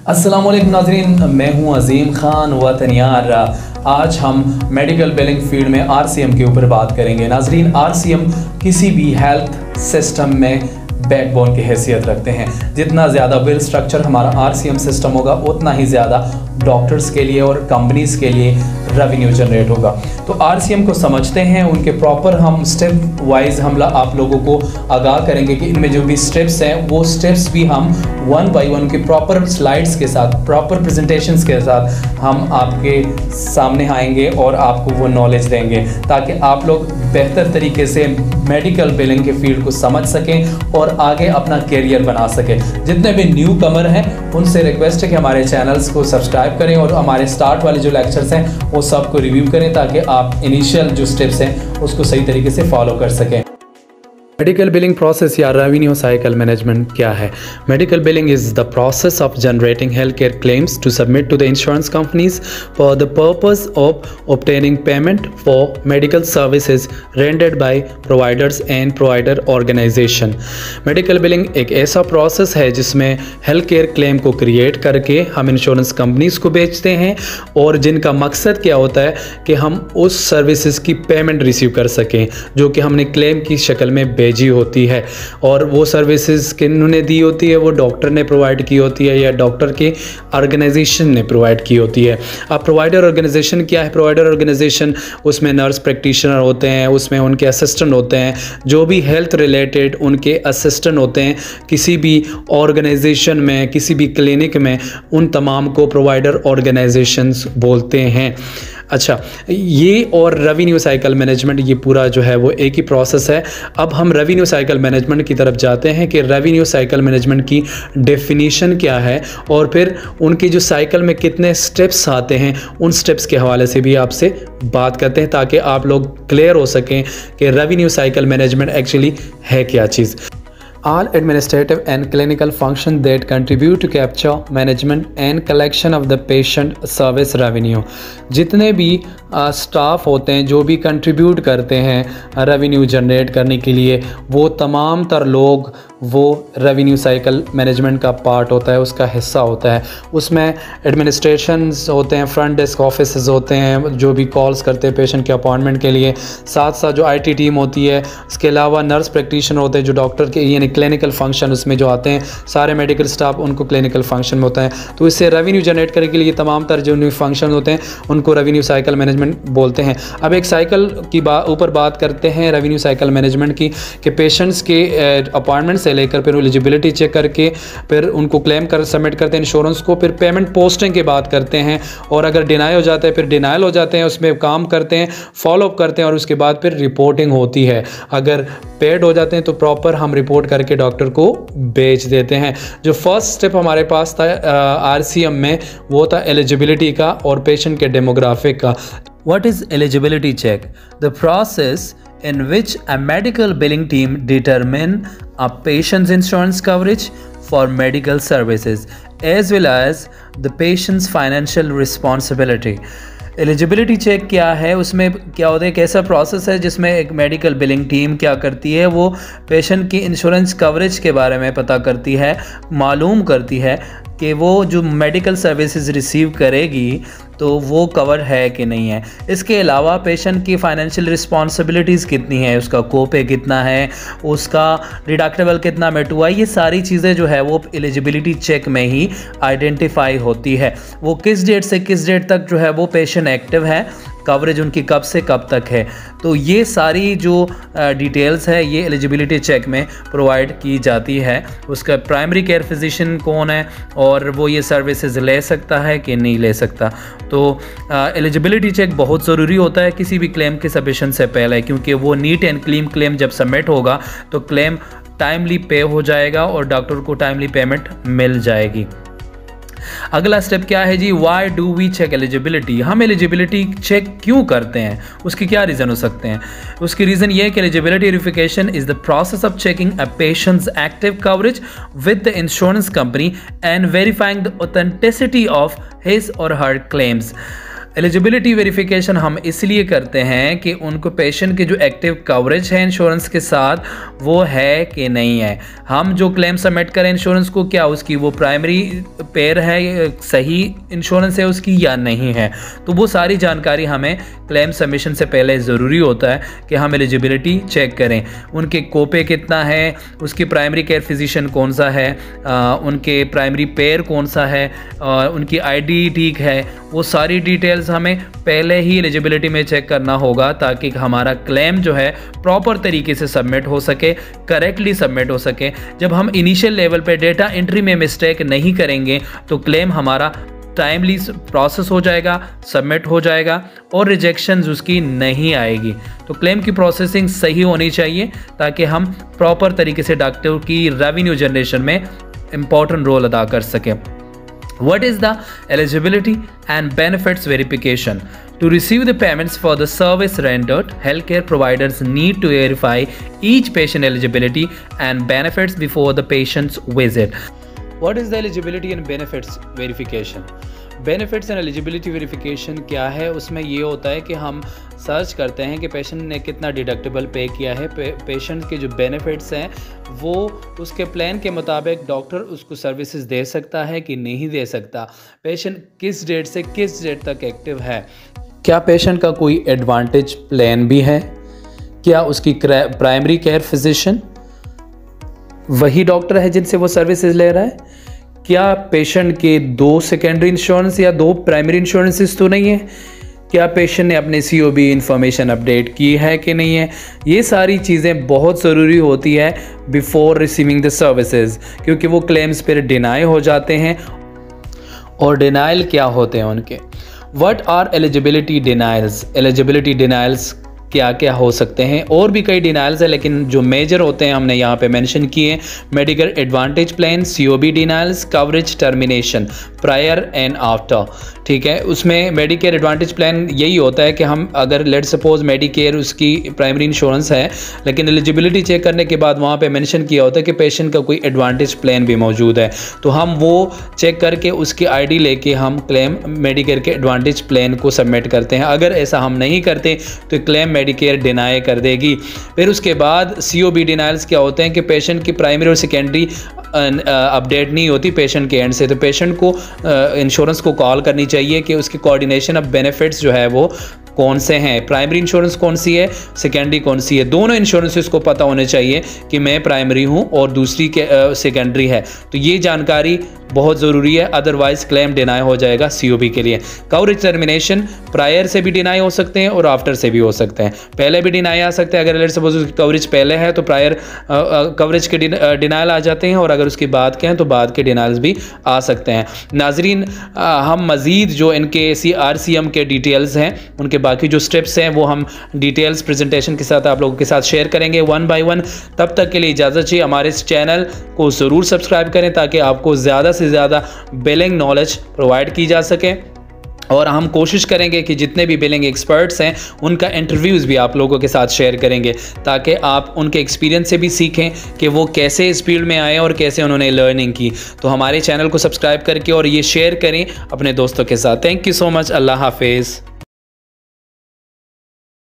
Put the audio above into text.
अस्सलाम वालेकुम नाज़रीन, मैं हूं अजीम खान वतन यार। आज हम मेडिकल बिलिंग फील्ड में आरसीएम के ऊपर बात करेंगे। नाज़रीन, आरसीएम किसी भी हेल्थ सिस्टम में बैकबोन की हैसियत रखते हैं। जितना ज़्यादा वेल स्ट्रक्चर हमारा आरसीएम सिस्टम होगा, उतना ही ज़्यादा डॉक्टर्स के लिए और कंपनीज़ के लिए रेवेन्यू जनरेट होगा। तो आरसीएम को समझते हैं, उनके प्रॉपर हम स्टेप वाइज हम आप लोगों को आगाह करेंगे कि इनमें जो भी स्टेप्स हैं वो स्टेप्स भी हम वन बाय वन के प्रॉपर स्लाइड्स के साथ, प्रॉपर प्रेजेंटेशंस के साथ हम आपके सामने आएंगे और आपको वो नॉलेज देंगे ताकि आप लोग बेहतर तरीके से मेडिकल बिलिंग के फील्ड को समझ सकें और आगे अपना करियर बना सकें। जितने भी न्यू कमर हैं उनसे रिक्वेस्ट है कि हमारे चैनल्स को सब्सक्राइब करें और हमारे स्टार्ट वाले जो लेक्चर्स हैं वो सबको रिव्यू करें ताकि आप इनिशियल जो स्टेप्स हैं उसको सही तरीके से फॉलो कर सकें। मेडिकल बिलिंग प्रोसेस या रेवेन्यू साइकिल मैनेजमेंट क्या है? Medical billing is the process of generating health care claims to submit to the insurance companies for the purpose of obtaining payment for medical services rendered by providers and provider organization. Medical billing एक ऐसा process है जिसमें health care claim को create करके हम insurance companies को बेचते हैं और जिनका मकसद क्या होता है कि हम उस सर्विसेज की पेमेंट रिसीव कर सकें जो कि हमने क्लेम की शक्ल में भेजी होती है। और वो सर्विसेज किन्होंने दी होती है? वो डॉक्टर ने प्रोवाइड की होती है या डॉक्टर के ऑर्गेनाइजेशन ने प्रोवाइड की होती है। अब प्रोवाइडर ऑर्गेनाइजेशन क्या है? प्रोवाइडर ऑर्गेनाइजेशन उसमें नर्स प्रैक्टिशनर होते हैं, उसमें उनके असिस्टेंट होते हैं, जो भी हेल्थ रिलेटेड उनके असिस्टेंट होते हैं किसी भी ऑर्गेनाइजेशन में, किसी भी क्लिनिक में, उन तमाम को प्रोवाइडर ऑर्गेनाइजेशंस बोलते हैं। अच्छा, ये और रेवेन्यू साइकिल मैनेजमेंट ये पूरा जो है वो एक ही प्रोसेस है। अब हम रेवेन्यू साइकिल मैनेजमेंट की तरफ जाते हैं कि रेवेन्यू साइकिल मैनेजमेंट की डेफिनेशन क्या है और फिर उनकी जो साइकिल में कितने स्टेप्स आते हैं उन स्टेप्स के हवाले से भी आपसे बात करते हैं ताकि आप लोग क्लियर हो सकें कि रेवेन्यू साइकिल मैनेजमेंट एक्चुअली है क्या चीज़। All administrative and clinical functions that contribute to capture, management and collection of the patient service revenue। जितने भी स्टाफ होते हैं जो भी कंट्रीब्यूट करते हैं रेवेन्यू जनरेट करने के लिए, वो तमाम तर लोग वो रेवेन्यू साइकिल मैनेजमेंट का पार्ट होता है, उसका हिस्सा होता है। उसमें एडमिनिस्ट्रेशंस होते हैं, फ्रंट डेस्क ऑफिस होते हैं जो भी कॉल्स करते हैं पेशेंट के अपॉइंटमेंट के लिए, साथ साथ जो IT टीम होती है, इसके अलावा नर्स प्रैक्टिशनर होते हैं जो डॉक्टर के यानी क्लिनिकल फंक्शन उसमें जो आते हैं, सारे मेडिकल स्टाफ उनको क्लिनिकल फंक्शन में होता है। तो इससे रेवेन्यू जनरेट करने के लिए तमाम तर जो फंक्शन होते हैं उनको रेवेन्यू साइकिल मैनेजमेंट बोलते हैं। अब एक साइकिल की ऊपर बात करते हैं रेवेन्यू साइकिल मैनेजमेंट की कि पेशेंट्स के अपॉइंटमेंट से लेकर फिर एलिजिबिलिटी चेक करके फिर उनको क्लेम कर सबमिट करते हैं इंश्योरेंस को, फिर पेमेंट पोस्टिंग की बात करते हैं और अगर डिनाई हो जाता है फिर डिनाइल हो जाते हैं, उसमें काम करते हैं, फॉलोअप करते हैं और उसके बाद फिर रिपोर्टिंग होती है। अगर पेड हो जाते हैं तो प्रॉपर हम रिपोर्ट करके डॉक्टर को भेज देते हैं। जो फर्स्ट स्टेप हमारे पास था आरसीएम में वो था एलिजिबिलिटी का और पेशेंट के डेमोग्राफिक का। What is eligibility check? The process in which a medical billing team determine a patient's insurance coverage for medical services as well as the patient's financial responsibility। Eligibility check क्या है? उसमें क्या होता है, कैसा process है जिसमें एक मेडिकल बिलिंग टीम क्या करती है, वो पेशेंट की इंश्योरेंस कवरेज के बारे में पता करती है, मालूम करती है कि वो जो मेडिकल सर्विसेज रिसीव करेगी तो वो कवर है कि नहीं है। इसके अलावा पेशेंट की फाइनेंशियल रिस्पॉन्सिबिलिटीज़ कितनी है, उसका कोपे कितना है, उसका डिडक्टेबल कितना मेट हुआ है, ये सारी चीज़ें जो है वो एलिजिबिलिटी चेक में ही आइडेंटिफाई होती है। वो किस डेट से किस डेट तक जो है वो पेशेंट एक्टिव है, कवरेज उनकी कब से कब तक है, तो ये सारी जो डिटेल्स है ये एलिजिबिलिटी चेक में प्रोवाइड की जाती है। उसका प्राइमरी केयर फिजिशियन कौन है और वो ये सर्विसेज ले सकता है कि नहीं ले सकता। तो एलिजिबिलिटी चेक बहुत ज़रूरी होता है किसी भी क्लेम के सबमिशन से पहले, क्योंकि वो नीट एंड क्लीन क्लेम जब सबमिट होगा तो क्लेम टाइमली पे हो जाएगा और डॉक्टर को टाइमली पेमेंट मिल जाएगी। अगला स्टेप क्या है जी? Why do we check eligibility? हम एलिजिबिलिटी चेक क्यों करते हैं, उसके क्या रीज़न हो सकते हैं? उसकी रीज़न ये है कि eligibility verification is the process of checking a patients active coverage with the insurance company and verifying the authenticity of his और हर क्लेम्स। एलिजिबिलिटी वेरिफिकेशन हम इसलिए करते हैं कि उनको पेशेंट के जो एक्टिव कवरेज है इंश्योरेंस के साथ वो है कि नहीं है। हम जो क्लेम सबमिट करें इंश्योरेंस को, क्या उसकी वो प्राइमरी पेयर है, सही इंश्योरेंस है उसकी या नहीं है। तो वो सारी जानकारी हमें क्लेम सबमिशन से पहले ज़रूरी होता है कि हम एलिजिबिलिटी चेक करें। उनके कोपे कितना है, उसकी प्राइमरी केयर फिजिशियन कौन सा है, उनके प्राइमरी पेयर कौन सा है, उनकी आईडी ठीक है, वो सारी डिटेल्स हमें पहले ही एलिजिबिलिटी में चेक करना होगा ताकि हमारा क्लेम जो है प्रॉपर तरीके से सबमिट हो सके, करेक्टली सबमिट हो सके। जब हम इनिशियल लेवल पे डेटा एंट्री में मिस्टेक नहीं करेंगे तो क्लेम हमारा टाइमली प्रोसेस हो जाएगा, सबमिट हो जाएगा और रिजेक्शंस उसकी नहीं आएगी। तो क्लेम की प्रोसेसिंग सही होनी चाहिए ताकि हम प्रॉपर तरीके से डॉक्टर की रेवेन्यू जनरेशन में इम्पॉर्टेंट रोल अदा कर सकें। What is the eligibility and benefits verification? To receive the payments for the service rendered, healthcare providers need to verify each patient eligibility and benefits before the patient's visit. What is the eligibility and benefits verification? Benefits and eligibility verification क्या है? उसमें ये होता है कि हम search करते हैं कि पेशेंट ने कितना डिडक्टेबल पे किया है, पेशेंट के जो बेनिफिट्स हैं वो उसके प्लान के मुताबिक डॉक्टर उसको सर्विसेज दे सकता है कि नहीं दे सकता, पेशेंट किस डेट से किस डेट तक एक्टिव है, क्या पेशेंट का कोई एडवांटेज प्लान भी है, क्या उसकी प्राइमरी केयर फिजिशियन वही डॉक्टर है जिनसे वो सर्विसेज ले रहा है, क्या पेशेंट के 2 सेकेंडरी इंश्योरेंस या 2 प्राइमरी इंश्योरेंसेस तो नहीं है, क्या पेशेंट ने अपने COB इंफॉर्मेशन अपडेट की है कि नहीं है। ये सारी चीज़ें बहुत ज़रूरी होती है बिफोर रिसीविंग द सर्विसेज, क्योंकि वो क्लेम्स फिर डिनाई हो जाते हैं। और डिनाइल क्या होते हैं उनके? What are eligibility denials? Eligibility denials क्या क्या हो सकते हैं? और भी कई डिनाइल्स है लेकिन जो मेजर होते हैं हमने यहाँ पे मेंशन किए। Medical advantage plan, COB denials, coverage termination, prior and after. ठीक है, उसमें मेडिकेयर एडवांटेज प्लान यही होता है कि हम अगर लेट सपोज मेडिकेयर उसकी प्राइमरी इंश्योरेंस है लेकिन एलिजिबिलिटी चेक करने के बाद वहाँ पे मेंशन किया होता है कि पेशेंट का कोई एडवांटेज प्लान भी मौजूद है, तो हम वो चेक करके उसकी ID लेके हम क्लेम मेडिकेयर के एडवांटेज प्लान को सबमिट करते हैं। अगर ऐसा हम नहीं करते तो क्लेम मेडिकेयर डिनाई कर देगी। फिर उसके बाद COB डिनाइल्स क्या होते हैं कि पेशेंट की प्राइमरी और सेकेंडरी अपडेट नहीं होती पेशेंट के एंड से, तो पेशेंट को इंश्योरेंस को कॉल करनी चाहिए कि उसकी कोऑर्डिनेशन ऑफ बेनिफिट्स जो है वो कौन से हैं, प्राइमरी इंश्योरेंस कौन सी है, सेकेंडरी कौन सी है। दोनों इंश्योरेंसेस को पता होने चाहिए कि मैं प्राइमरी हूं और दूसरी के सेकेंडरी है। तो ये जानकारी बहुत ज़रूरी है, अदरवाइज क्लेम डिनाई हो जाएगा COB के लिए। कवरेज टर्मिनेशन प्रायर से भी डिनाई हो सकते हैं और आफ्टर से भी हो सकते हैं। पहले भी डिनाई आ सकते हैं, अगर लेट सपोज उसकी कवरेज पहले है तो प्रायर कवरेज के डिनाइल आ जाते हैं, और अगर उसकी बाद के हैं तो बाद के डिनाइल्स भी आ सकते हैं। नाजरीन, हम मज़ीद जो इनके RCM के डिटेल्स हैं, उनके बाकी जो स्टेप्स हैं वो हम डिटेल्स प्रेजेंटेशन के साथ आप लोगों के साथ शेयर करेंगे 1 by 1। तब तक के लिए इजाज़त चाहिए। हमारे इस चैनल को ज़रूर सब्सक्राइब करें ताकि आपको ज़्यादा से ज़्यादा बिलिंग नॉलेज प्रोवाइड की जा सके, और हम कोशिश करेंगे कि जितने भी बिलिंग एक्सपर्ट्स हैं उनका इंटरव्यूज़ भी आप लोगों के साथ शेयर करेंगे ताकि आप उनके एक्सपीरियंस से भी सीखें कि वो कैसे इस फील्ड में आए और कैसे उन्होंने लर्निंग की। तो हमारे चैनल को सब्सक्राइब करके और ये शेयर करें अपने दोस्तों के साथ। Thank you so much. अल्लाह हाफिज़।